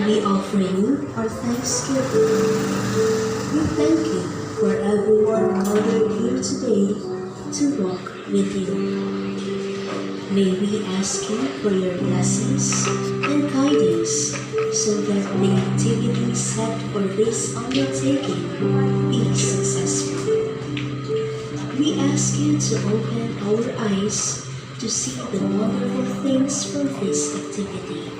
we offer you our thanksgiving. We thank you for everyone gathered here today to walk with you. May we ask you for your blessings and guidance so that the activity set for this undertaking is successful. We ask you to open our eyes to see the wonderful things from this activity.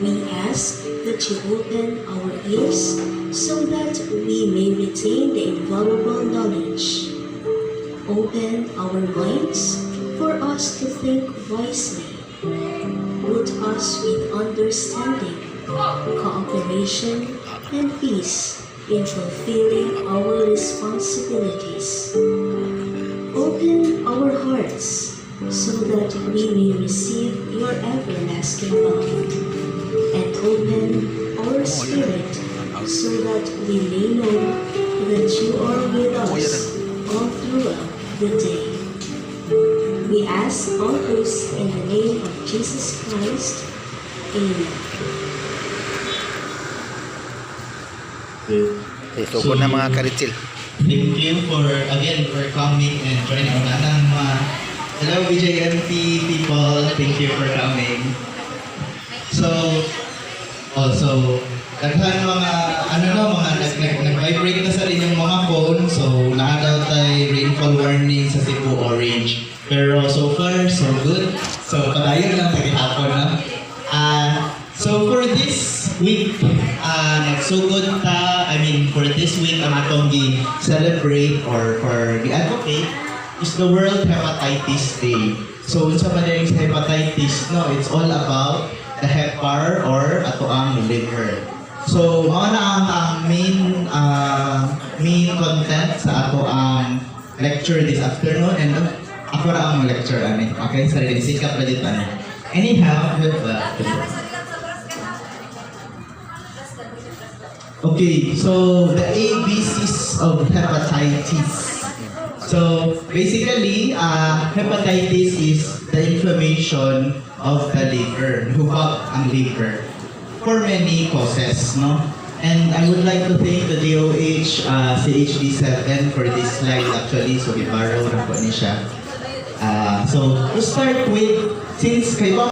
We ask that you open our ears so that we may retain the invaluable knowledge. Open our minds for us to think wisely. Put us with understanding, cooperation, and peace in fulfilling our responsibilities. Open our hearts so that we may receive your everlasting love. And open our spirit so that we may know that you are with us all throughout the day. We ask all this in the name of Jesus Christ. Amen. Okay, so na mga karitsil. Thank you for coming and joining our hello BJMP people, thank you for coming. So also daghan mga nag-vibrate na sa rin yung mga phone, so naadaw tayo rainfall warning sa Cebu orange. Pero so far so good. So padayon lang pagkatapon na. So for this week, nagsugod ta, for this week ang atong gi-celebrate or gi-advocate is the World Hepatitis Day. So unsa man din sa hepatitis, no, it's all about the hepar or ato ang liver. So mao na ang main content sa ato ang lecture this afternoon, and ako ra ang lecture ani. Okay, sa rin sikap na dito ani. Anyhow, okay, so the ABCs of hepatitis. So basically, hepatitis is the inflammation of the liver, hubag ang liver, for many causes, no? And I would like to thank the DOH CHD7 for this slide actually, so i-borrow na po niya siya. So to start with, since kayo